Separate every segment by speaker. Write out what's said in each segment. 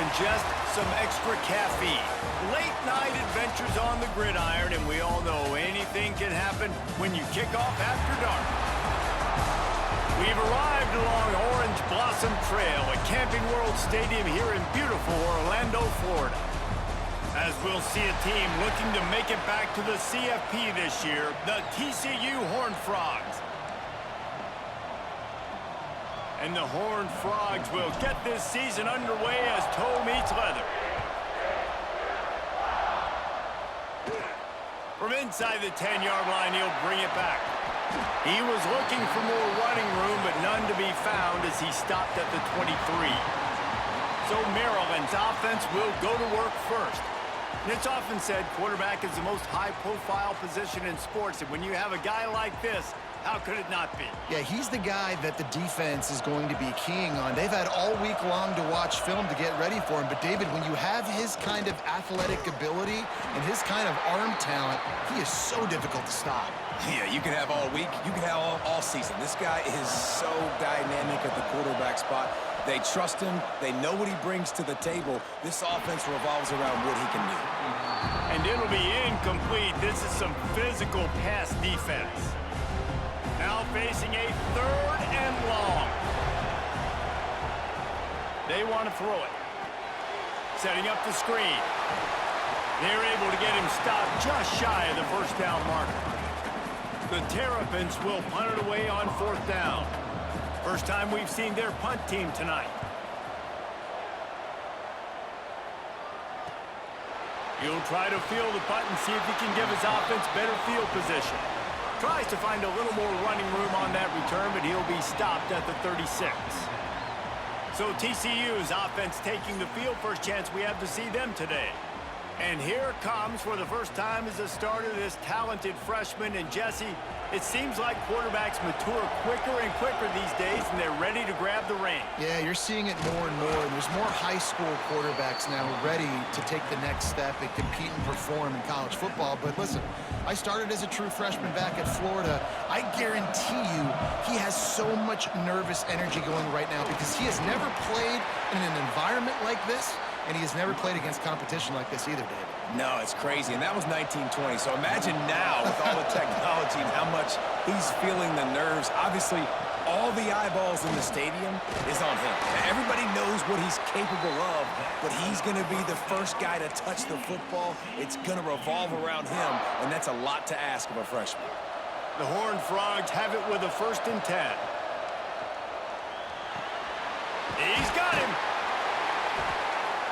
Speaker 1: ingest some extra caffeine. Late night adventures on the gridiron, and we all know anything can happen when you kick off after dark. We've arrived along Orange Blossom Trail at Camping World Stadium here in beautiful Orlando, Florida. As we'll see a team looking to make it back to the CFP this year, the TCU Horned Frogs. And the Horned Frogs will get this season underway as toe meets leather. From inside the 10-yard line, he'll bring it back. He was looking for more running room, but none to be found as he stopped at the 23. So Maryland's offense will go to work first. And it's often said quarterback is the most high-profile position in sports, and when you have a guy like this, how could it not be?
Speaker 2: Yeah, he's the guy that the defense is going to be keying on. They've had all week long to watch film to get ready for him. But, David, when you have his kind of athletic ability and his kind of arm talent, he is so difficult to stop.
Speaker 3: Yeah, you can have all week. You can have all season. This guy is so dynamic at the quarterback spot. They trust him. They know what he brings to the table. This offense revolves around what he can do.
Speaker 1: And it'll be incomplete. This is some physical pass defense. Now facing a 3rd and long. They want to throw it. Setting up the screen. They're able to get him stopped just shy of the first down marker. The Terrapins will punt it away on 4th down. First time we've seen their punt team tonight. He'll try to field the punt and see if he can give his offense better field position. Tries to find a little more running room on that return, but he'll be stopped at the 36. So TCU's offense taking the field. First chance we have to see them today. And here comes, for the first time as a starter, this talented freshman. And Jesse, it seems like quarterbacks mature quicker and quicker these days, and they're ready to grab the reins.
Speaker 2: Yeah, you're seeing it more and more. There's more high school quarterbacks now ready to take the next step and compete and perform in college football. But listen, I started as a true freshman back at Florida. I guarantee you he has so much nervous energy going right now because he has never played in an environment like this. And he has never played against competition like this either, David.
Speaker 3: No, it's crazy. And that was 1920. So imagine now with all the technology and how much he's feeling the nerves. Obviously, all the eyeballs in the stadium is on him. Everybody knows what he's capable of, but he's going to be the first guy to touch the football. It's going to revolve around him, and that's a lot to ask of a freshman.
Speaker 1: The Horned Frogs have it with a 1st and 10. He's got him.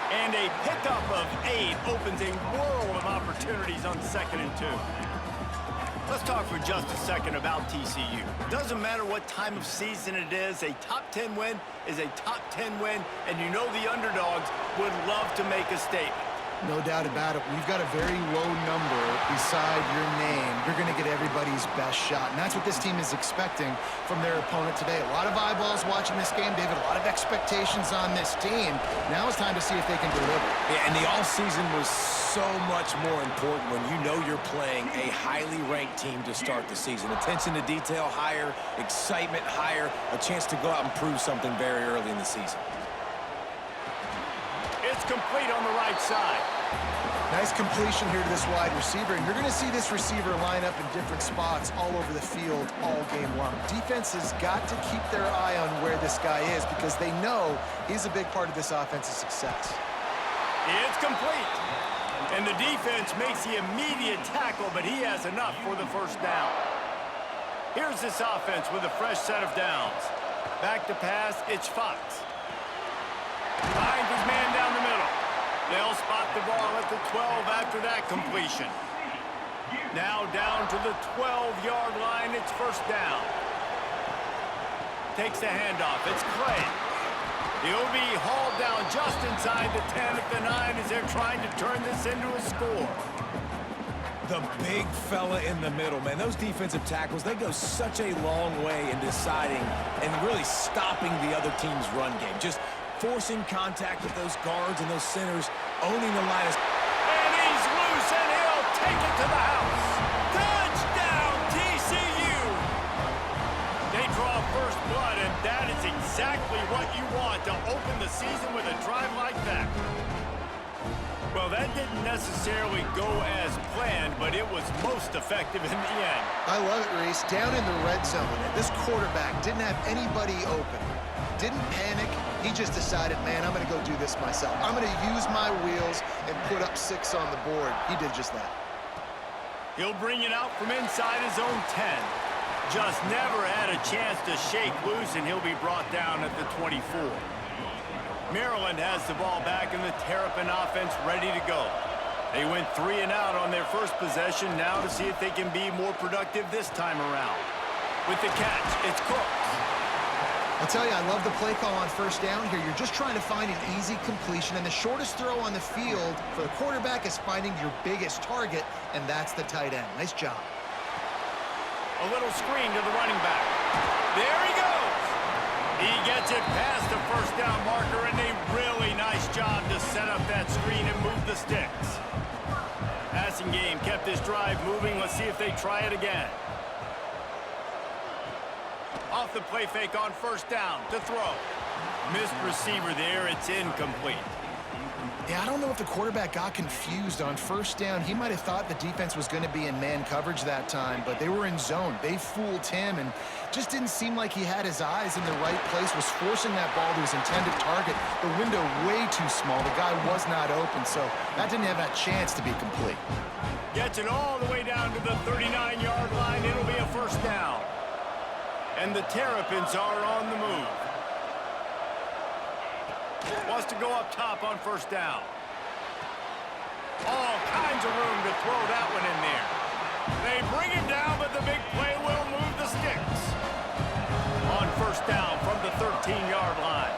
Speaker 1: And a pickup of 8 opens a world of opportunities on 2nd and 2. Let's talk for just a second about TCU. Doesn't matter what time of season it is, a top 10 win is a top 10 win, and you know the underdogs would love to make a statement.
Speaker 2: No doubt about it. When you've got a very low number beside your name, you're going to get everybody's best shot. And that's what this team is expecting from their opponent today. A lot of eyeballs watching this game, David. A lot of expectations on this team. Now it's time to see if they can deliver.
Speaker 3: Yeah, and the offseason was so much more important when you know you're playing a highly ranked team to start the season. Attention to detail higher, excitement higher, a chance to go out and prove something very early in the season.
Speaker 1: It's complete on the right side.
Speaker 2: Nice completion here to this wide receiver, and you're going to see this receiver line up in different spots all over the field all game long. Defense has got to keep their eye on where this guy is because they know he's a big part of this offense's success.
Speaker 1: It's complete. And the defense makes the immediate tackle, but he has enough for the 1st down. Here's this offense with a fresh set of downs. Back to pass, it's Fox. Finds his man down the middle. They'll spot the ball at the 12 after that completion. Now down to the 12-yard line, it's 1st down. Takes the handoff, it's Clay. He'll be hauled down just inside the 10 at the 9 as they're trying to turn this into a score.
Speaker 3: The big fella in the middle, man. Those defensive tackles, they go such a long way in deciding and really stopping the other team's run game. Just forcing contact with those guards and those centers, owning the line.
Speaker 1: And he's loose, and he'll take it to the house. Touchdown, TCU! They draw first blood, and that is exactly what you want to open the season with a drive like that. Well, that didn't necessarily go as planned, but it was most effective in the end.
Speaker 2: I love it, Reese. Down in the red zone, this quarterback didn't have anybody open. Didn't panic. He just decided, man, I'm going to go do this myself. I'm going to use my wheels and put up 6 on the board. He did just that.
Speaker 1: He'll bring it out from inside his own 10. Just never had a chance to shake loose, and he'll be brought down at the 24. Maryland has the ball back in the Terrapin offense ready to go. They went 3 and out on their first possession, now to see if they can be more productive this time around. With the catch, it's Cook.
Speaker 2: I'll tell you, I love the play call on first down here. You're just trying to find an easy completion, and the shortest throw on the field for the quarterback is finding your biggest target, and that's the tight end. Nice job.
Speaker 1: A little screen to the running back. There he goes. He gets it past the first down marker, and a really nice job to set up that screen and move the sticks. Passing game kept this drive moving. Let's see if they try it again. Off the play fake on first down to throw. Missed receiver there. It's incomplete.
Speaker 2: Yeah, I don't know if the quarterback got confused on first down. He might have thought the defense was going to be in man coverage that time, but they were in zone. They fooled him and just didn't seem like he had his eyes in the right place, was forcing that ball to his intended target. The window way too small. The guy was not open, so that didn't have that chance to be complete.
Speaker 1: Gets it all the way down to the 39-yard line. It'll be a first down. And the Terrapins are on the move. Wants to go up top on first down. All kinds of room to throw that one in there. They bring him down, but the big play will move the sticks. On first down from the 13-yard line.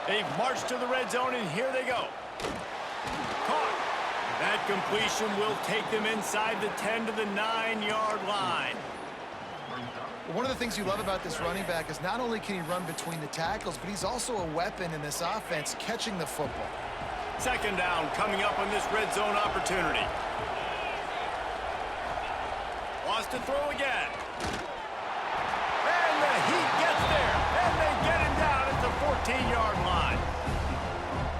Speaker 1: They've marched to the red zone, and here they go. Caught. That completion will take them inside the 10 to the 9-yard line.
Speaker 2: One of the things you love about this running back is not only can he run between the tackles, but he's also a weapon in this offense, catching the football.
Speaker 1: Second down coming up on this red zone opportunity. Wants to throw again. And the Heat gets there. And they get him down at the 14-yard line.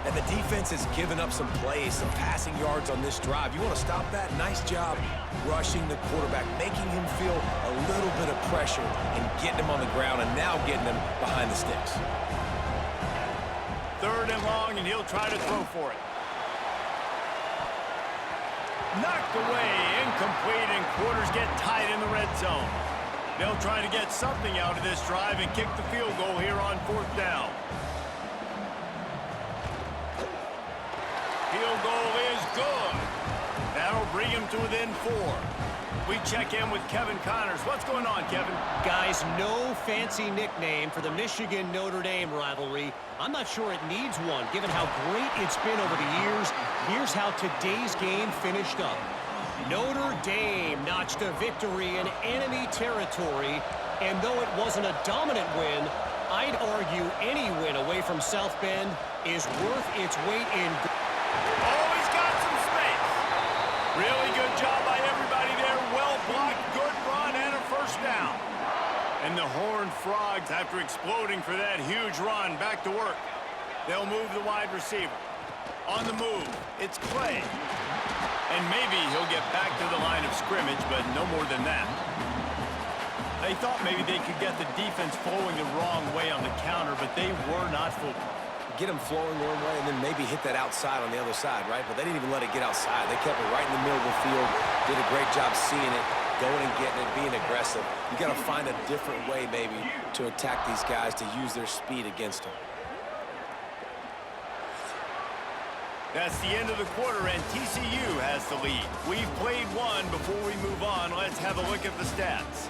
Speaker 3: And the defense has given up some plays, some passing yards on this drive. You want to stop that? Nice job rushing the quarterback, making him feel a little bit of pressure and getting him on the ground and now getting him behind the sticks.
Speaker 1: Third and long, and he'll try to throw for it. Knocked away, incomplete, and quarters get tight in the red zone. They'll try to get something out of this drive and kick the field goal here on fourth down. Field goal is good. That'll bring him to within 4. We check in with Kevin Connors. What's going on, Kevin?
Speaker 4: Guys, no fancy nickname for the Michigan-Notre Dame rivalry. I'm not sure it needs one, given how great it's been over the years. Here's how today's game finished up. Notre Dame notched a victory in enemy territory, and though it wasn't a dominant win, I'd argue any win away from South Bend is worth its weight in gold.
Speaker 1: Oh, he's got some space. Really good job by everybody there. Well blocked, good run, and a first down. And the Horned Frogs, after exploding for that huge run, back to work. They'll move the wide receiver. On the move, it's Clay. And maybe he'll get back to the line of scrimmage, but no more than that. They thought maybe they could get the defense flowing the wrong way on the counter, but they were not fooled.
Speaker 3: Get them flowing one way and then maybe hit that outside on the other side, right? But they didn't even let it get outside. They kept it right in the middle of the field, did a great job seeing it, going and getting it, being aggressive. You got to find a different way maybe to attack these guys, to use their speed against them.
Speaker 1: That's the end of the quarter, and TCU has the lead. We've played one. Before we move on, let's have a look at the stats.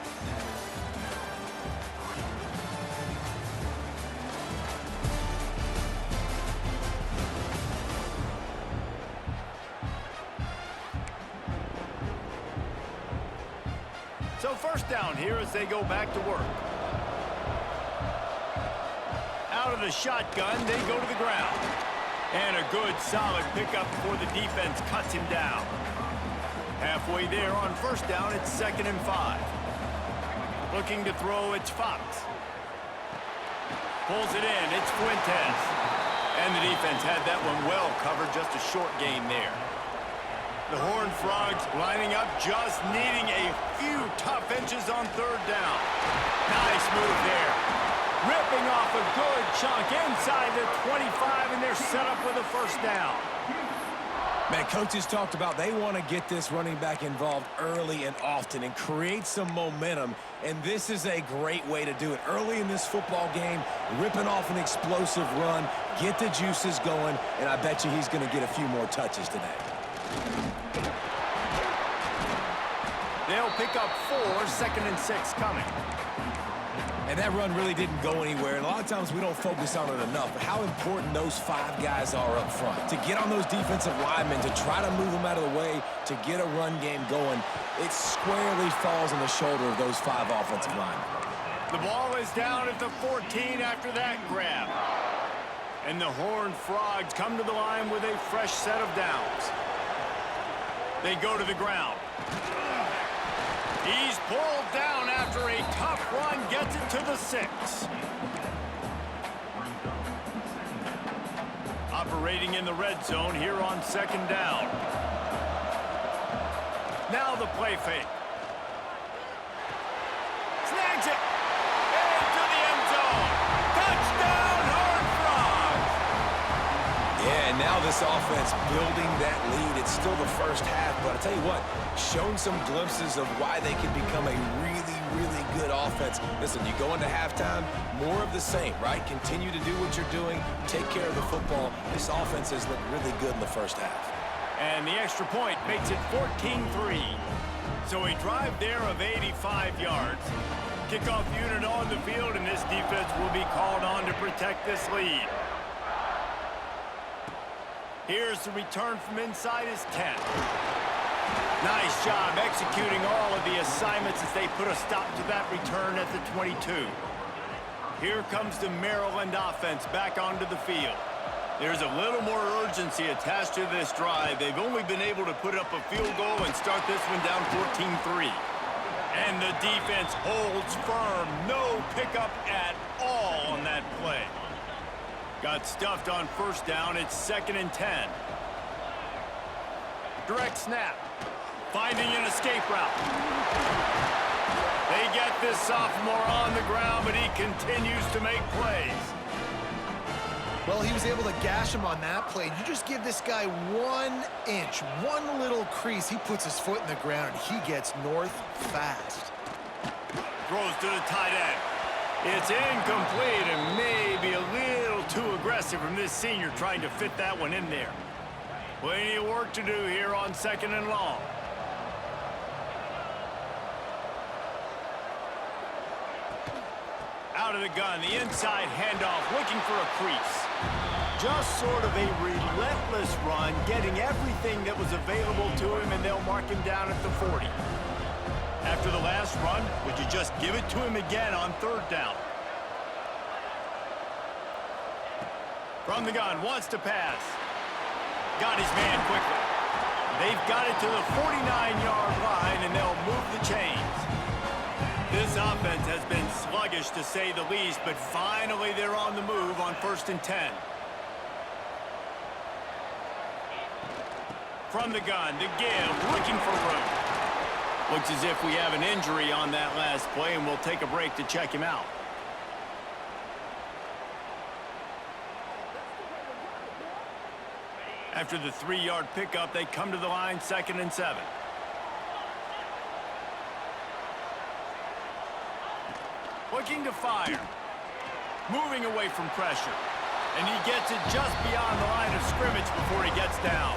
Speaker 1: So first down here as they go back to work. Out of the shotgun, they go to the ground. And a good, solid pickup before the defense cuts him down. Halfway there on first down, it's 2nd and 5. Looking to throw, it's Fox. Pulls it in, it's Fuentes. And the defense had that one well covered, just a short gain there. The Horned Frogs lining up, just needing a few tough inches on third down. Nice move there. Ripping off a good chunk inside the 25, and they're set up with a first down.
Speaker 3: Man, coaches talked about they want to get this running back involved early and often and create some momentum, and this is a great way to do it. Early in this football game, ripping off an explosive run, get the juices going, and I bet you he's going to get a few more touches today.
Speaker 1: They'll pick up 4, 2nd and 6 coming.
Speaker 3: And that run really didn't go anywhere, and a lot of times we don't focus on it enough, but how important those 5 guys are up front. To get on those defensive linemen, to try to move them out of the way, to get a run game going, it squarely falls on the shoulder of those 5 offensive linemen.
Speaker 1: The ball is down at the 14 after that grab. And the Horned Frogs come to the line with a fresh set of downs. They go to the ground. He's pulled down after a tough run, gets it to the 6. Operating in the red zone here on 2nd down. Now the play fake. Snags it. Into the end zone. Touchdown, Horned Frogs.
Speaker 3: Yeah, and now this offense building that lead. It's still the first half, but I tell you what, shown some glimpses of why they can become a really, really good offense. Listen, you go into halftime, more of the same, right? Continue to do what you're doing, take care of the football. This offense has looked really good in the first half.
Speaker 1: And the extra point makes it 14-3. So a drive there of 85 yards. Kickoff unit on the field, and this defense will be called on to protect this lead. Here's the return from inside his 10. Nice job executing all of the assignments as they put a stop to that return at the 22. Here comes the Maryland offense back onto the field. There's a little more urgency attached to this drive. They've only been able to put up a field goal and start this one down 14-3. And the defense holds firm. No pickup at all on that play. Got stuffed on first down. It's 2nd and 10. Direct snap. Finding an escape route. They get this sophomore on the ground, but he continues to make plays.
Speaker 2: Well, he was able to gash him on that play. You just give this guy 1 inch, one little crease. He puts his foot in the ground, and he gets north fast.
Speaker 1: Throws to the tight end. It's incomplete and maybe a little too aggressive from this senior trying to fit that one in there. Plenty of work to do here on 2nd and long. Out of the gun, the inside handoff, looking for a crease. Just sort of a relentless run, getting everything that was available to him, and they'll mark him down at the 40. After the last run, would you just give it to him again on 3rd down? From the gun, wants to pass. Got his man quickly. They've got it to the 49-yard line, and they'll move the chains. This offense has been sluggish, to say the least, but finally they're on the move on 1st and 10. From the gun, the give, looking for room. Looks as if we have an injury on that last play, and we'll take a break to check him out. After the 3-yard pickup, they come to the line, 2nd and 7. Looking to fire. Moving away from pressure. And he gets it just beyond the line of scrimmage before he gets down.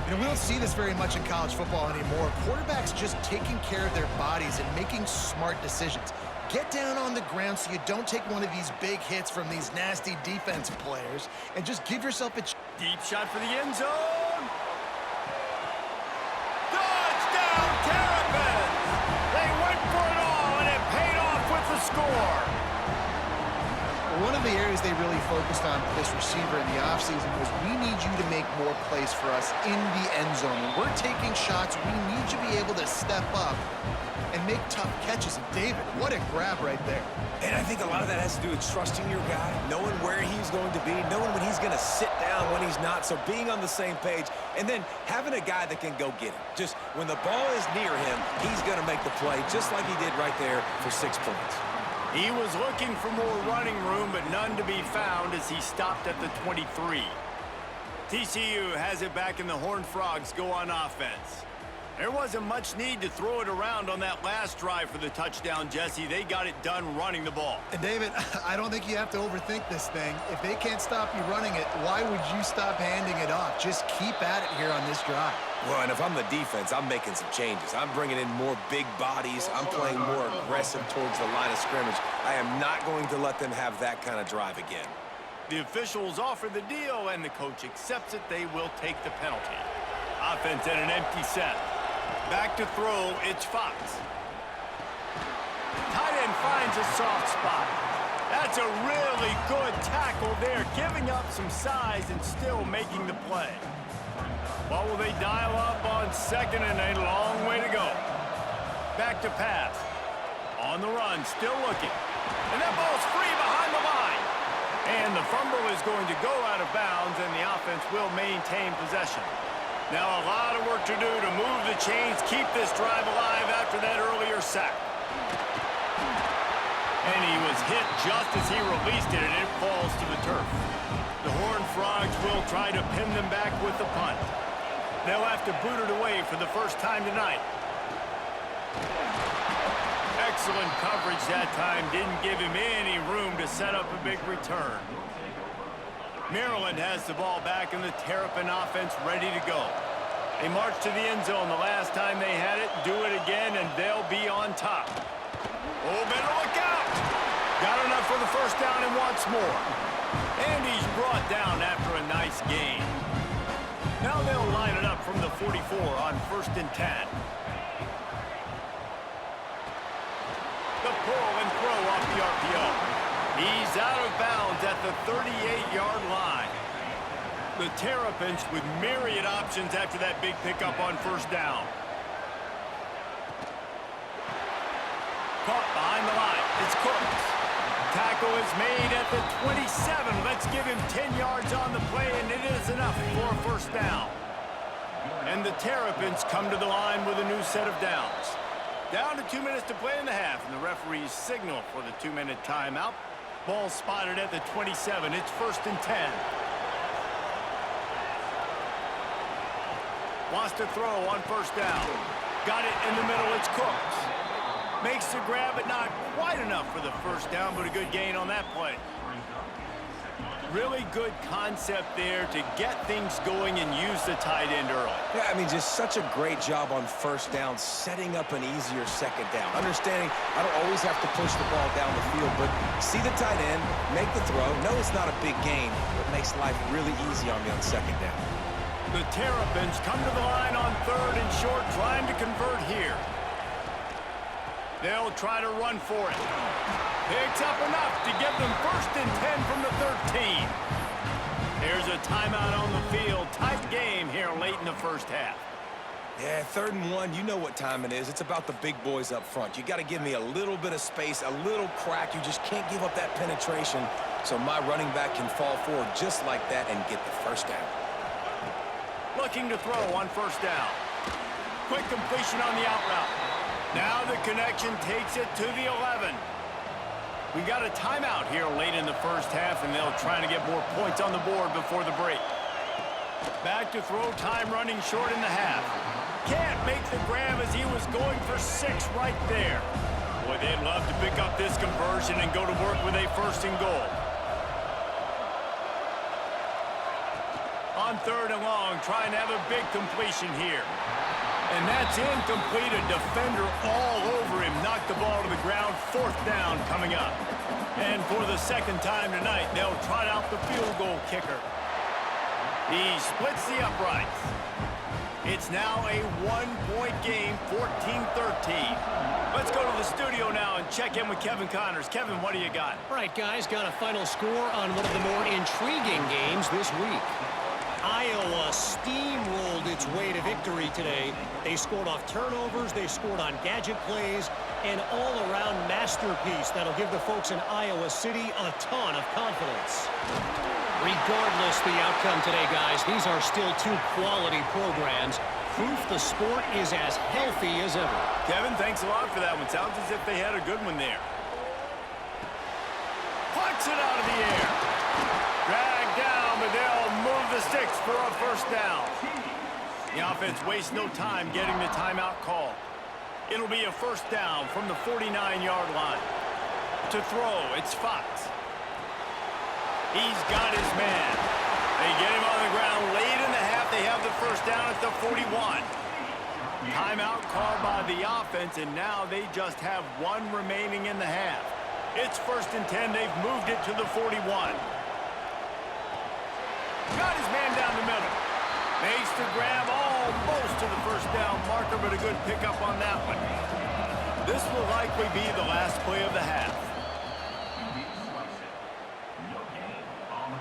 Speaker 2: You know, we don't see this very much in college football anymore. Quarterbacks just taking care of their bodies and making smart decisions. Get down on the ground so you don't take one of these big hits from these nasty defense players, and just give yourself a
Speaker 1: deep shot for the end zone. Touchdown, Terrapins! They went for it all, and it paid off with the score.
Speaker 2: One of the areas they really focused on for this receiver in the offseason was, we need you to make more plays for us in the end zone. When we're taking shots, we need you to be able to step up and make tough catches. And David, what a grab right there.
Speaker 3: And I think a lot of that has to do with trusting your guy, knowing where he's going to be, knowing when he's going to sit down, when he's not, so being on the same page, and then having a guy that can go get him. Just when the ball is near him, he's going to make the play, just like he did right there for 6 points.
Speaker 1: He was looking for more running room, but none to be found as he stopped at the 23. TCU has it back, and the Horned Frogs go on offense. There wasn't much need to throw it around on that last drive for the touchdown, Jesse. They got it done running the ball.
Speaker 2: And David, I don't think you have to overthink this thing. If they can't stop you running it, why would you stop handing it off? Just keep at it here on this drive.
Speaker 3: Well, and if I'm the defense, I'm making some changes. I'm bringing in more big bodies. I'm playing more aggressive towards the line of scrimmage. I am not going to let them have that kind of drive again.
Speaker 1: The officials offer the deal, and the coach accepts it. They will take the penalty. Offense at an empty set. Back to throw, it's Fox. Tight end finds a soft spot. That's a really good tackle there, giving up some size and still making the play. What will they dial up on second, and a long way to go. Back to pass. On the run, still looking. And that ball's free behind the line. And the fumble is going to go out of bounds, and the offense will maintain possession. Now a lot of work to do to move the chains, keep this drive alive after that earlier sack. And he was hit just as he released it, and it falls to the turf. The Horned Frogs will try to pin them back with the punt. They'll have to boot it away for the first time tonight. Excellent coverage that time. Didn't give him any room to set up a big return. Maryland has the ball back, and the Terrapin offense ready to go. They marched to the end zone the last time they had it. Do it again, and they'll be on top. Oh, better look out! Got enough for the first down and wants more. And he's brought down after a nice gain. Now they'll line it up from the 44 on 1st and 10. The pull and throw off the RPO. He's out of bounds at the 38-yard line. The Terrapins with myriad options after that big pickup on 1st down. Caught behind the line. It's Cooks. Tackle is made at the 27. Let's give him 10 yards on the play, and it is enough for a 1st down. And the Terrapins come to the line with a new set of downs. Down to 2 minutes to play in the half, and the referees signal for the 2-minute timeout. Ball spotted at the 27. It's 1st and 10. Wants to throw on 1st down. Got it in the middle. It's Cooks. Makes the grab, but not quite enough for the 1st down, but a good gain on that play. Really good concept there to get things going and use the tight end early.
Speaker 3: Yeah, I mean, just such a great job on 1st down, setting up an easier 2nd down. Understanding I don't always have to push the ball down the field, but see the tight end, make the throw. No, it's not a big gain, but makes life really easy on me on 2nd down.
Speaker 1: The Terrapins come to the line on 3rd and short, trying to convert here. They'll try to run for it. Picks up enough to give them 1st and 10 from the 13. There's a timeout on the field. Tight game here late in the 1st half.
Speaker 3: Yeah, 3rd and 1, you know what time it is. It's about the big boys up front. You got to give me a little bit of space, a little crack. You just can't give up that penetration so my running back can fall forward just like that and get the 1st down.
Speaker 1: Looking to throw on 1st down. Quick completion on the out route. Now the connection takes it to the 11. We got a timeout here late in the 1st half, and they'll try to get more points on the board before the break. Back to throw, time running short in the half. Can't make the grab as he was going for 6 right there. Boy, they'd love to pick up this conversion and go to work with a 1st and goal. On 3rd and long, trying to have a big completion here. And that's incomplete. A defender all over him. Knocked the ball to the ground. 4th down coming up. And for the 2nd time tonight, they'll trot out the field goal kicker. He splits the uprights. It's now a 1-point game, 14-13. Let's go to the studio now and check in with Kevin Connors. Kevin, what do you got?
Speaker 4: All right, guys, got a final score on one of the more intriguing games this week. Iowa steamrolled its way to victory today. They scored off turnovers, they scored on gadget plays, an all-around masterpiece that'll give the folks in Iowa City a ton of confidence. Regardless the outcome today, guys, these are still two quality programs. Proof the sport is as healthy as ever.
Speaker 1: Kevin, thanks a lot for that one. Sounds as if they had a good one there. Plucks it out of the air. Dragged down, but they'll move the sticks for a first down. The offense wastes no time getting the timeout call. It'll be a first down from the 49-yard line. To throw, it's Fox. He's got his man. They get him on the ground late in the half. They have the first down at the 41. Timeout called by the offense, and now they just have one remaining in the half. It's 1st and 10. They've moved it to the 41. Got his man down the middle. Makes the grab almost to the first down marker, but a good pickup on that one. This will likely be the last play of the half.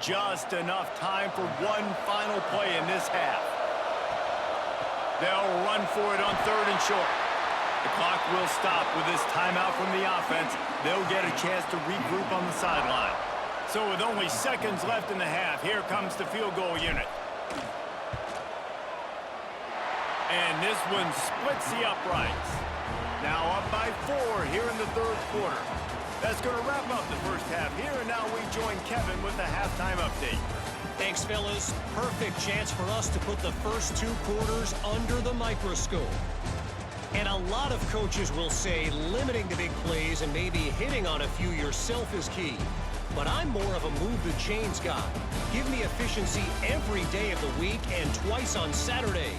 Speaker 1: Just enough time for one final play in this half. They'll run for it on 3rd and short. The clock will stop with this timeout from the offense. They'll get a chance to regroup on the sideline. So with only seconds left in the half, here comes the field goal unit. And this one splits the uprights. Now up by 4 here in the 3rd quarter. That's going to wrap up the first half here, and now we join Kevin with the halftime update.
Speaker 4: Thanks, fellas. Perfect chance for us to put the first 2 quarters under the microscope. And a lot of coaches will say limiting the big plays and maybe hitting on a few yourself is key. But I'm more of a move the chains guy. Give me efficiency every day of the week and twice on Saturday.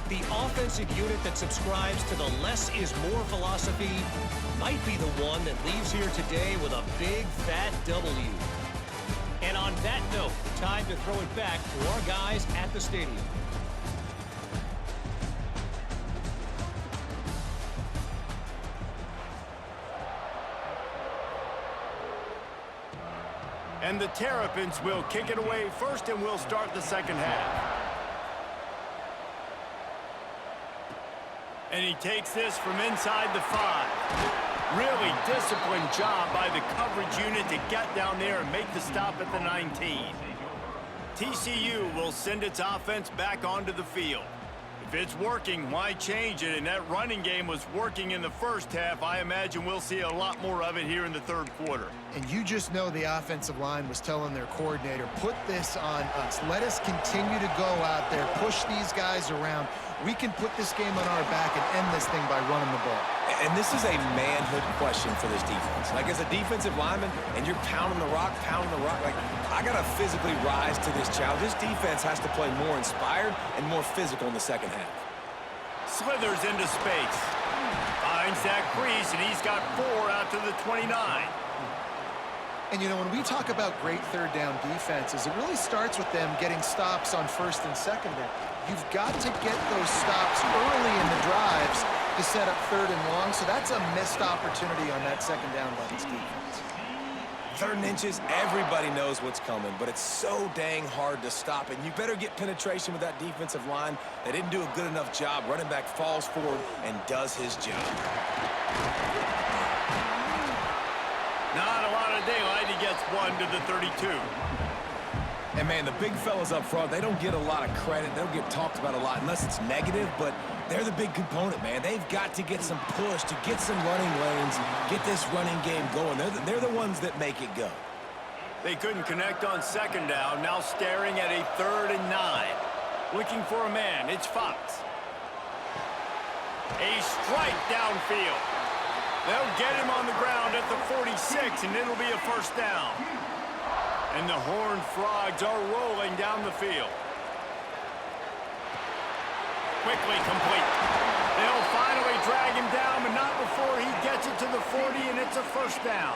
Speaker 4: The offensive unit that subscribes to the less is more philosophy might be the one that leaves here today with a big fat W. And on that note, time to throw it back to our guys at the stadium.
Speaker 1: And the Terrapins will kick it away first, and we'll start the second half. And he takes this from inside the 5. Really disciplined job by the coverage unit to get down there and make the stop at the 19. TCU will send its offense back onto the field. If it's working, why change it? And that running game was working in the first half. I imagine we'll see a lot more of it here in the 3rd quarter.
Speaker 2: And you just know the offensive line was telling their coordinator, put this on us. Let us continue to go out there, push these guys around. We can put this game on our back and end this thing by running the ball.
Speaker 3: And this is a manhood question for this defense. Like, as a defensive lineman, and you're pounding the rock, like, I got to physically rise to this challenge. This defense has to play more inspired and more physical in the second half.
Speaker 1: Slithers into space. Finds that crease, and he's got 4 out to the 29.
Speaker 2: And, you know, when we talk about great 3rd down defenses, it really starts with them getting stops on 1st and 2nd down. You've got to get those stops early in the drives to set up 3rd and long, so that's a missed opportunity on that 2nd down by this defense.
Speaker 3: 3rd and inches, everybody knows what's coming, but it's so dang hard to stop, and you better get penetration with that defensive line. They didn't do a good enough job. Running back falls forward and does his job.
Speaker 1: Not a lot of daylight. He gets 1 to the 32.
Speaker 3: And, man, the big fellas up front, they don't get a lot of credit. They don't get talked about a lot unless it's negative, but they're the big component, man. They've got to get some push, to get some running lanes, get this running game going. They're the ones that make it go.
Speaker 1: They couldn't connect on 2nd down. Now staring at a 3rd and 9. Looking for a man. It's Fox. A strike downfield. They'll get him on the ground at the 46, and it'll be a first down. And the Horned Frogs are rolling down the field. Quickly complete. They'll finally drag him down, but not before he gets it to the 40, and it's a first down.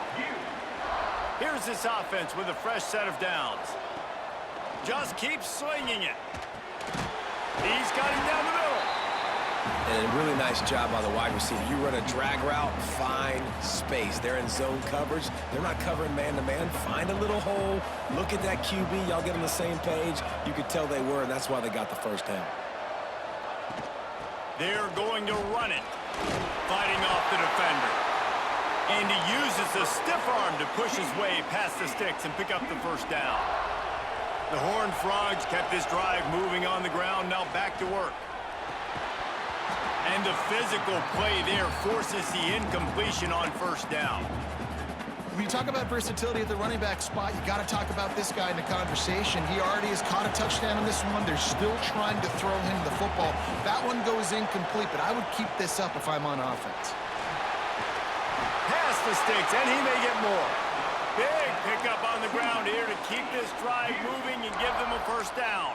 Speaker 1: Here's this offense with a fresh set of downs. Just keeps slinging it. He's got him down the middle.
Speaker 3: And a really nice job by the wide receiver. You run a drag route, find space. They're in zone coverage. They're not covering man-to-man. Find a little hole. Look at that QB. Y'all get on the same page. You could tell they were, and that's why they got the first down.
Speaker 1: They're going to run it. Fighting off the defender. And he uses the stiff arm to push his way past the sticks and pick up the first down. The Horned Frogs kept this drive moving on the ground, now back to work. And the physical play there forces the incompletion on first down.
Speaker 2: When you talk about versatility at the running back spot, you got to talk about this guy in the conversation. He already has caught a touchdown on this one. They're still trying to throw him the football. That one goes incomplete, but I would keep this up if I'm on offense.
Speaker 1: Past the sticks, and he may get more. Big pickup on the ground here to keep this drive moving and give them a first down.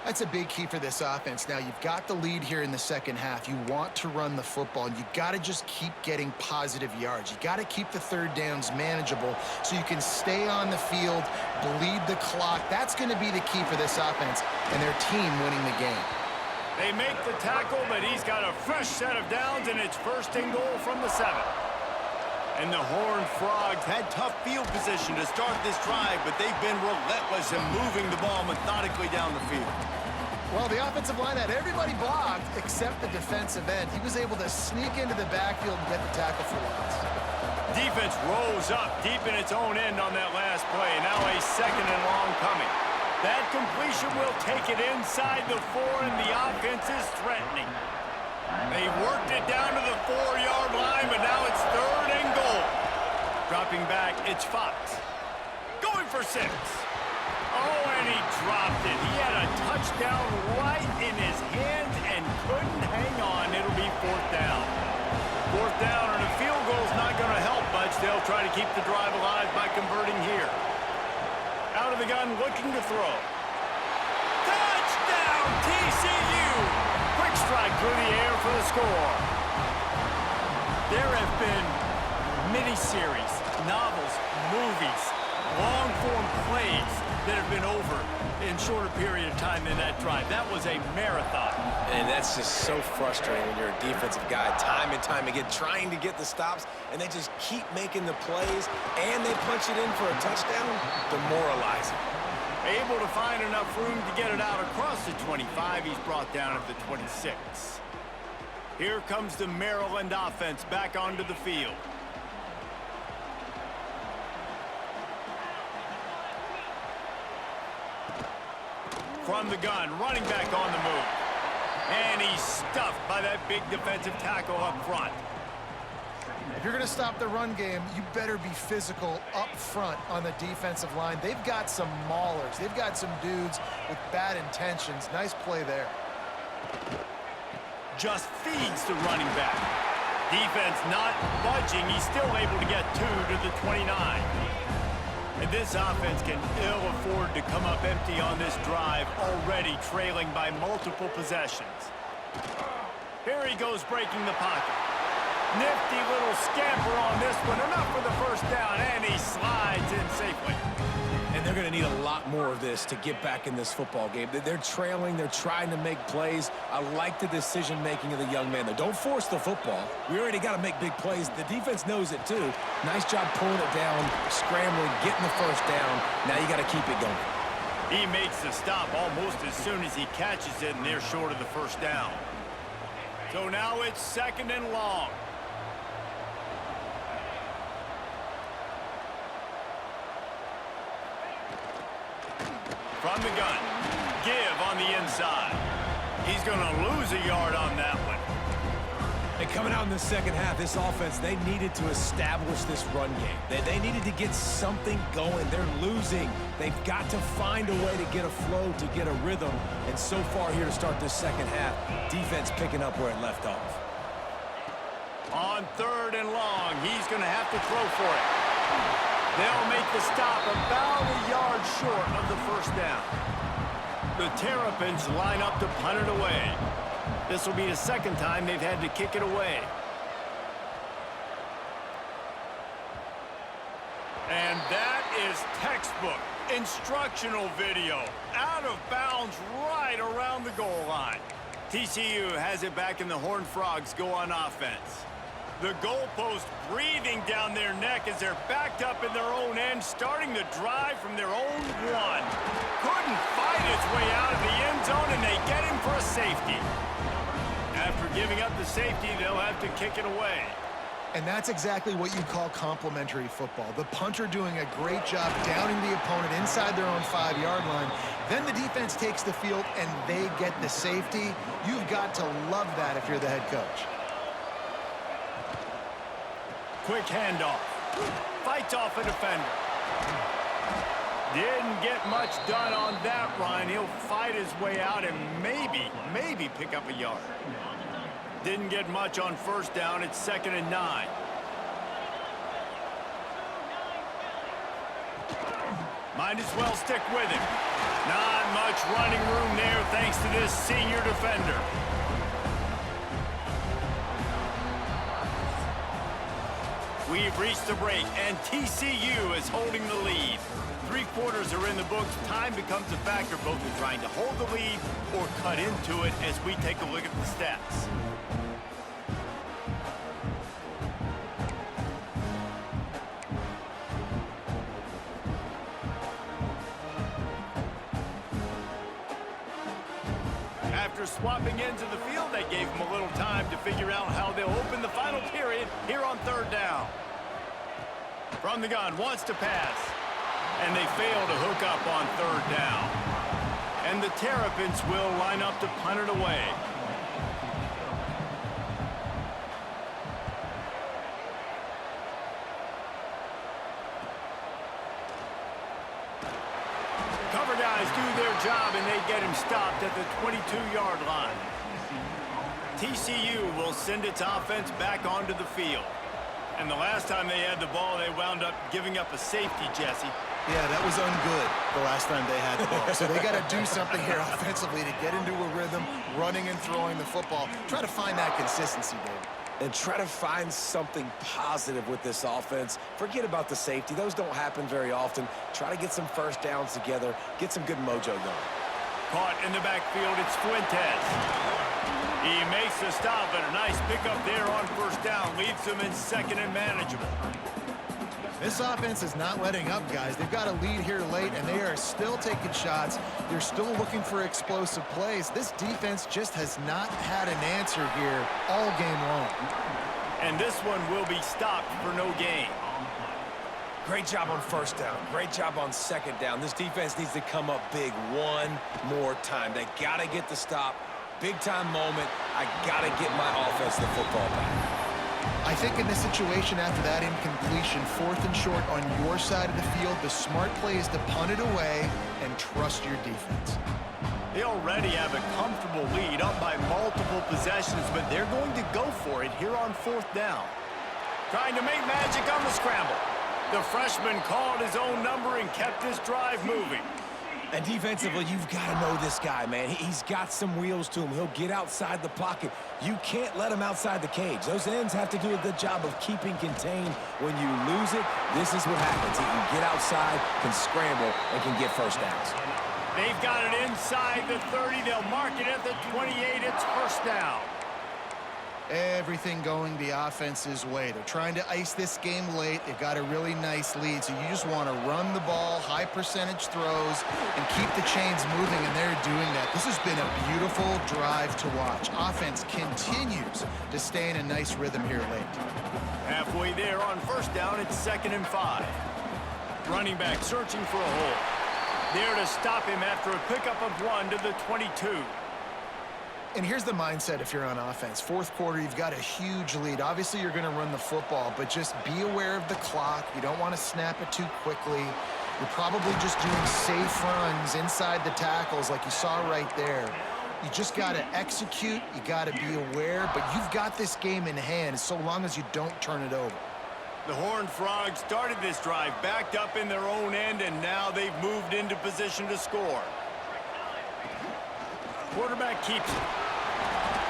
Speaker 2: That's a big key for this offense. Now, you've got the lead here in the second half. You want to run the football, and you got to just keep getting positive yards. You got to keep the third downs manageable so you can stay on the field, bleed the clock. That's going to be the key for this offense and their team winning the game.
Speaker 1: They make the tackle, but he's got a fresh set of downs, and it's first and goal from the 7. And the Horned Frogs had tough field position to start this drive, but they've been relentless in moving the ball methodically down the field.
Speaker 2: Well, the offensive line had everybody blocked except the defensive end. He was able to sneak into the backfield and get the tackle for loss.
Speaker 1: Defense rose up deep in its own end on that last play. Now a second and long coming. That completion will take it inside the 4, and the offense is threatening. They worked it down to the 4-yard line, but now it's third and goal. Dropping back, it's Fox. Going for 6. Oh, and he dropped it. He had a touchdown right in his hands and couldn't hang on. It'll be 4th down. 4th down, and a field goal's not going to help much. They'll try to keep the drive alive by converting here. Out of the gun, looking to throw. Touchdown, TCU! Quick strike through the air for the score. There have been miniseries, novels, movies, long-form plays that have been over in shorter period of time than that drive. That was a marathon.
Speaker 3: And that's just so frustrating when you're a defensive guy, time and time again, trying to get the stops, and they just keep making the plays, and they punch it in for a touchdown. Demoralizing.
Speaker 1: Able to find enough room to get it out across the 25. He's brought down at the 26. Here comes the Maryland offense back onto the field. From the gun, running back on the move. And he's stuffed by that big defensive tackle up front.
Speaker 2: If you're going to stop the run game, you better be physical up front on the defensive line. They've got some maulers. They've got some dudes with bad intentions. Nice play there.
Speaker 1: Just feeds the running back. Defense not budging. He's still able to get 2 to the 29. And this offense can ill afford to come up empty on this drive, already trailing by multiple possessions. Here he goes breaking the pocket. Nifty little scamper on this one. Enough for the first down, and he slides in safely.
Speaker 3: And they're going to need a lot more of this to get back in this football game. They're trailing. They're trying to make plays. I like the decision-making of the young man, though. Don't force the football. We already got to make big plays. The defense knows it, too. Nice job pulling it down, scrambling, getting the first down. Now you got to keep it going.
Speaker 1: He makes the stop almost as soon as he catches it, and they're short of the first down. So now it's second and long. From the gun, give on the inside. He's going to lose a yard on that one.
Speaker 3: And coming out in the second half, this offense, they needed to establish this run game. They needed to get something going. They're losing. They've got to find a way to get a flow, to get a rhythm. And so far here to start this second half, defense picking up where it left off.
Speaker 1: On third and long, he's going to have to throw for it. They'll make the stop about a yard short of the first down. The Terrapins line up to punt it away. This will be the second time they've had to kick it away. And that is textbook instructional video. Out of bounds right around the goal line. TCU has it back, and the Horned Frogs go on offense. The goalpost breathing down their neck as they're backed up in their own end, starting the drive from their own one. Couldn't fight his way out of the end zone, and they get him for a safety. After giving up the safety, they'll have to kick it away.
Speaker 2: And that's exactly what you call complementary football. The punter doing a great job downing the opponent inside their own 5-yard line. Then the defense takes the field, and they get the safety. You've got to love that if you're the head coach.
Speaker 1: Quick handoff. Fights off a defender. Didn't get much done on that run. He'll fight his way out and maybe pick up a yard. Didn't get much on first down. It's 2nd and 9. Might as well stick with him. Not much running room there thanks to this senior defender. We've reached the break, and TCU is holding the lead. 3 quarters are in the books. Time becomes a factor both in trying to hold the lead or cut into it as we take a look at the stats. After swapping ends of the field, they gave them a little time to figure out how they'll open the final period here on 3rd down. From the gun, wants to pass. And they fail to hook up on 3rd down. And the Terrapins will line up to punt it away. Cover guys do their job, and they get him stopped at the 22-yard line. TCU will send its offense back onto the field. And the last time they had the ball, they wound up giving up a safety, Jesse.
Speaker 2: Yeah, that was ungood the last time they had the ball. So they got to do something here offensively to get into a rhythm, running and throwing the football. Try to find that consistency, Dave.
Speaker 3: And try to find something positive with this offense. Forget about the safety. Those don't happen very often. Try to get some first downs together. Get some good mojo going.
Speaker 1: Caught in the backfield, it's Fuentes. He makes the stop, but a nice pickup there on first down. Leaves them in 2nd and manageable.
Speaker 2: This offense is not letting up, guys. They've got a lead here late, and they are still taking shots. They're still looking for explosive plays. This defense just has not had an answer here all game long.
Speaker 1: And this one will be stopped for no gain.
Speaker 3: Great job on first down. Great job on 2nd down. This defense needs to come up big one more time. They got to get the stop. Big-time moment. I got to get my offense the football back.
Speaker 2: I think in this situation after that incompletion, 4th and short on your side of the field, the smart play is to punt it away and trust your defense.
Speaker 1: They already have a comfortable lead up by multiple possessions, but they're going to go for it here on 4th down. Trying to make magic on the scramble. The freshman called his own number and kept this drive moving.
Speaker 3: And defensively, you've got to know this guy, man. He's got some wheels to him. He'll get outside the pocket. You can't let him outside the cage. Those ends have to do a good job of keeping contained. When you lose it, this is what happens. He can get outside, can scramble, and can get first downs.
Speaker 1: They've got it inside the 30. They'll mark it at the 28. It's first down.
Speaker 2: Everything going the offense's way. They're trying to ice this game late. They've got a really nice lead, so you just want to run the ball, high percentage throws, and keep the chains moving, and they're doing that. This has been a beautiful drive to watch. Offense continues to stay in a nice rhythm here late.
Speaker 1: Halfway there on first down, it's 2nd and 5. Running back searching for a hole. There to stop him after a pickup of 1 to the 22.
Speaker 2: And here's the mindset if you're on offense. 4th quarter, you've got a huge lead. Obviously, you're going to run the football, but just be aware of the clock. You don't want to snap it too quickly. You're probably just doing safe runs inside the tackles like you saw right there. You just got to execute. You got to be aware, but you've got this game in hand so long as you don't turn it over.
Speaker 1: The Horned Frogs started this drive backed up in their own end, and now they've moved into position to score. Quarterback keeps it.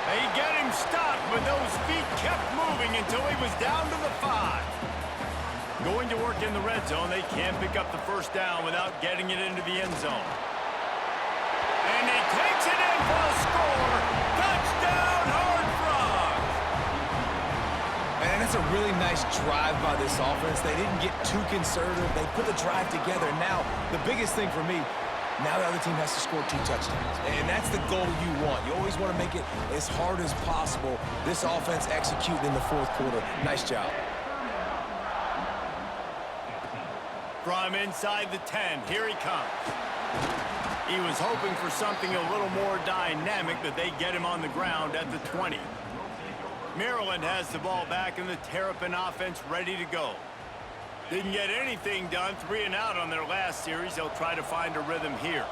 Speaker 1: They get him stopped, but those feet kept moving until he was down to the 5. Going to work in the red zone, they can't pick up the first down without getting it into the end zone. And he takes it in for a score.
Speaker 3: That's a really nice drive by this offense. They didn't get too conservative. They put the drive together. Now, the biggest thing for me, now the other team has to score 2 touchdowns. And that's the goal you want. You always want to make it as hard as possible. This offense executing in the fourth quarter. Nice job.
Speaker 1: From inside the 10, here he comes. He was hoping for something a little more dynamic, but they get him on the ground at the 20. Maryland has the ball back, and the Terrapin offense ready to go. Didn't get anything done, 3 and out on their last series. They'll try to find a rhythm here.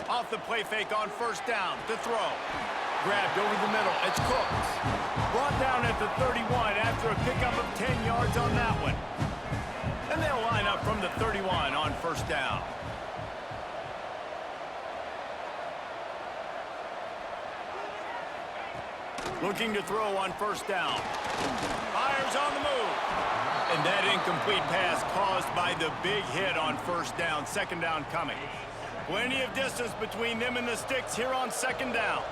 Speaker 1: Off the play fake on first down, to throw. Grabbed over the middle, it's Cooks. Brought down at the 31 after a pickup of 10 yards on that one. And they'll line up from the 31 on first down. Looking to throw on first down. Fires on the move. And that incomplete pass caused by the big hit on first down. Second down coming. Plenty of distance between them and the sticks here on second down.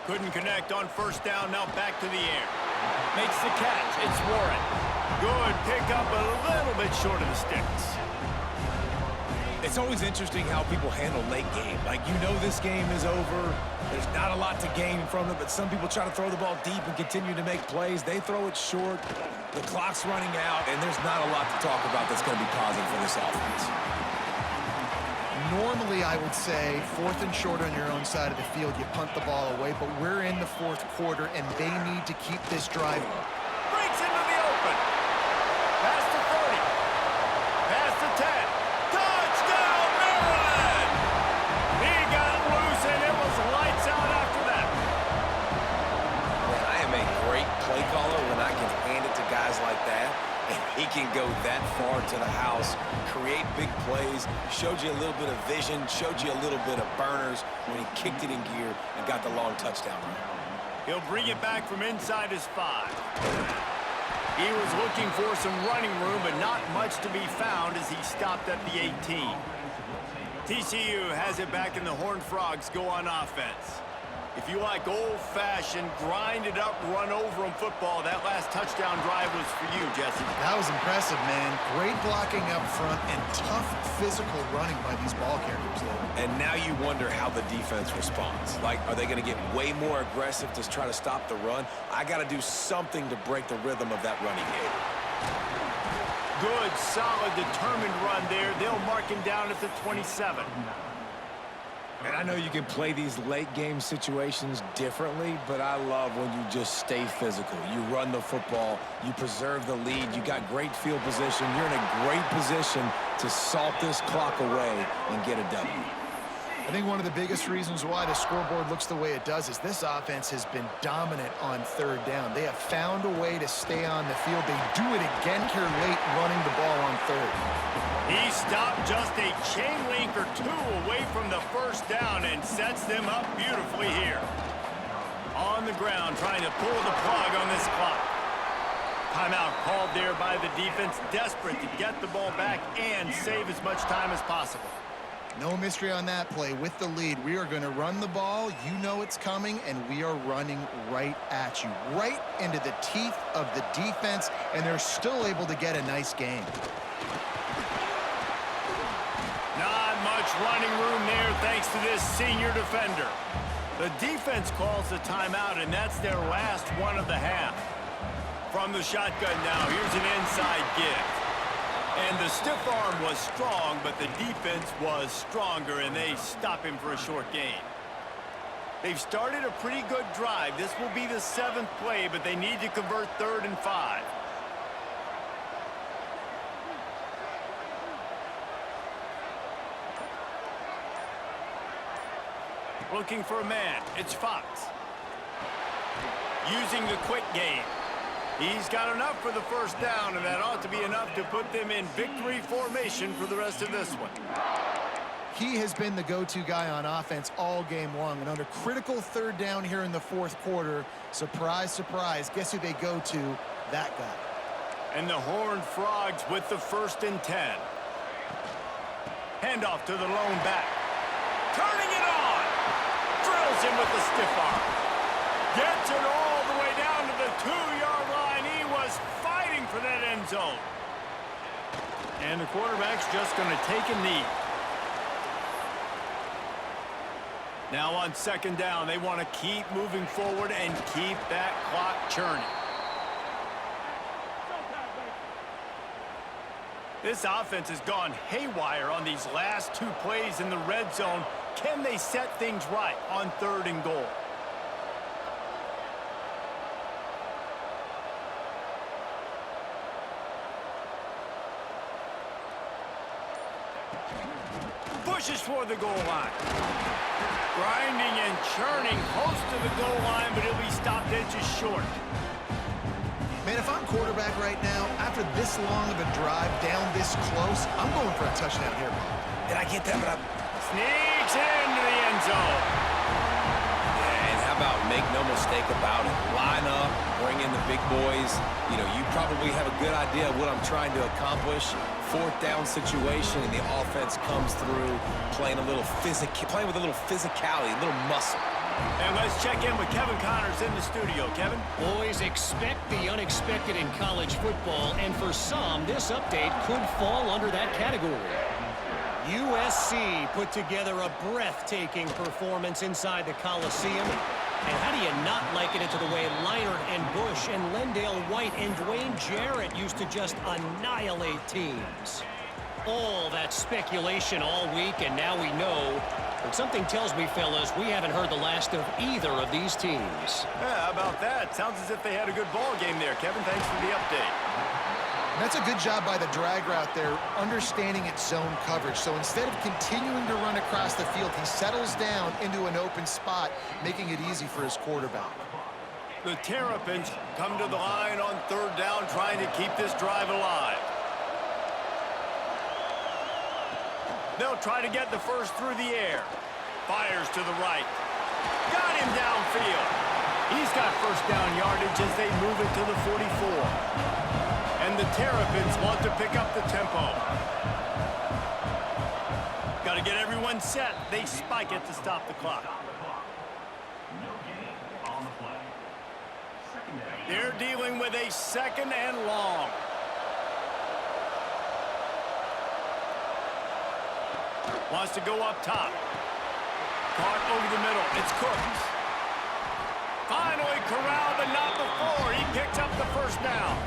Speaker 1: Couldn't connect on first down. Now back to the air. Makes the catch. It's Warren. Good pickup, a little bit short of the sticks.
Speaker 3: It's always interesting how people handle late game. Like, you know this game is over. There's not a lot to gain from it, but some people try to throw the ball deep and continue to make plays. They throw it short. The clock's running out, and there's not a lot to talk about that's going to be positive for this offense.
Speaker 2: Normally, I would say 4th and short on your own side of the field, you punt the ball away, but we're in the 4th quarter, and they need to keep this drive.
Speaker 1: Breaks into the open. Past the 30. Past the 10. Touchdown, Maryland! He got loose, and it was lights out after that.
Speaker 3: Man, I am a great play caller when I can hand it to guys like that. And he can go that far to the house, create big plays, showed you a little bit of vision, showed you a little bit of burners when he kicked it in gear and got the long touchdown run.
Speaker 1: He'll bring it back from inside his 5. He was looking for some running room, but not much to be found as he stopped at the 18. TCU has it back, and the Horned Frogs go on offense. If you like old-fashioned, grind-it-up, run-over-'em football, that last touchdown drive was for you, Jesse.
Speaker 2: That was impressive, man. Great blocking up front and tough physical running by these ball carriers, though.
Speaker 3: And now you wonder how the defense responds. Like, are they going to get way more aggressive to try to stop the run? I got to do something to break the rhythm of that running game.
Speaker 1: Good, solid, determined run there. They'll mark him down at the 27.
Speaker 3: And I know you can play these late game situations differently, but I love when you just stay physical. You run the football, you preserve the lead, you got great field position, you're in a great position to salt this clock away and get a W.
Speaker 2: I think one of the biggest reasons why the scoreboard looks the way it does is this offense has been dominant on 3rd down. They have found a way to stay on the field. They do it again here late, running the ball on 3rd.
Speaker 1: He stopped just a chain link or 2 away from the first down and sets them up beautifully here. On the ground, trying to pull the plug on this clock. Timeout called there by the defense, desperate to get the ball back and save as much time as possible.
Speaker 2: No mystery on that play. With the lead, we are going to run the ball. You know it's coming, and we are running right at you, right into the teeth of the defense, and they're still able to get a nice gain.
Speaker 1: Not much running room there thanks to this senior defender. The defense calls the timeout, and that's their last one of the half. From the shotgun now, here's an inside give. And the stiff arm was strong, but the defense was stronger, and they stop him for a short gain. They've started a pretty good drive. This will be the 7th play, but they need to convert 3rd and 5. Looking for a man. It's Fox. Using the quick game. He's got enough for the first down, and that ought to be enough to put them in victory formation for the rest of this one.
Speaker 2: He has been the go-to guy on offense all game long, and under critical 3rd down here in the 4th quarter, surprise, surprise, guess who they go to? That guy.
Speaker 1: And the Horned Frogs with the 1st and 10. Handoff to the lone back. Turning it on! Covers him with the stiff arm. Gets it all the way down to the 2-yard line. He was fighting for that end zone. And the quarterback's just going to take a knee. Now on second down, they want to keep moving forward and keep that clock churning. This offense has gone haywire on these last 2 plays in the red zone. Can they set things right on 3rd and goal? Pushes for the goal line. Grinding and churning close to the goal line, but he'll be stopped inches short.
Speaker 2: Man, if I'm quarterback right now, after this long of a drive down this close, I'm going for a touchdown here, Bob.
Speaker 3: And I get that, but
Speaker 1: Sneaks into the end zone.
Speaker 3: yeah, and how about make no mistake about it? Line up, bring in the big boys. You know, you probably have a good idea of what I'm trying to accomplish. 4th down situation, and the offense comes through playing with a little physicality, a little muscle.
Speaker 1: And let's check in with Kevin Connors in the studio. Kevin?
Speaker 4: Boys, expect the unexpected in college football, and for some, this update could fall under that category. USC put together a breathtaking performance inside the Coliseum. And how do you not liken it to the way Leinart and Bush and Lendale White and Dwayne Jarrett used to just annihilate teams? All that speculation all week, and now we know. But something tells me, fellas, we haven't heard the last of either of these teams.
Speaker 1: Yeah, how about that? Sounds as if they had a good ball game there. Kevin, thanks for the update.
Speaker 2: And that's a good job by the drag route there, understanding its zone coverage. So instead of continuing to run across the field, he settles down into an open spot, making it easy for his quarterback.
Speaker 1: The Terrapins come to the line on 3rd down, trying to keep this drive alive. They'll try to get the first through the air. Fires to the right. Got him downfield. He's got first down yardage as they move it to the 44. And the Terrapins want to pick up the tempo. Got to get everyone set. They spike it to stop the clock. They're dealing with a 2nd and long. Wants to go up top. Caught over the middle. It's Cooks. Finally corralled, but not before. He picks up the first down.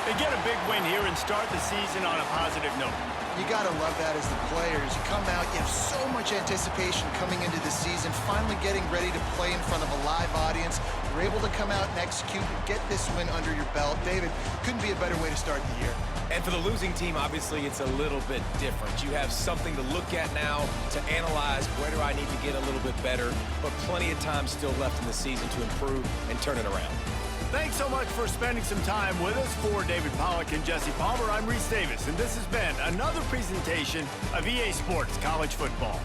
Speaker 1: They get a big win here and start the season on a positive note.
Speaker 2: You got to love that as the players. You come out, you have so much anticipation coming into the season, finally getting ready to play in front of a live audience. You're able to come out and execute and get this win under your belt. David, couldn't be a better way to start the year.
Speaker 3: And for the losing team, obviously, it's a little bit different. You have something to look at now to analyze where do I need to get a little bit better, but plenty of time still left in the season to improve and turn it around.
Speaker 1: Thanks so much for spending some time with us. For David Pollack and Jesse Palmer, I'm Reese Davis, and this has been another presentation of EA Sports College Football.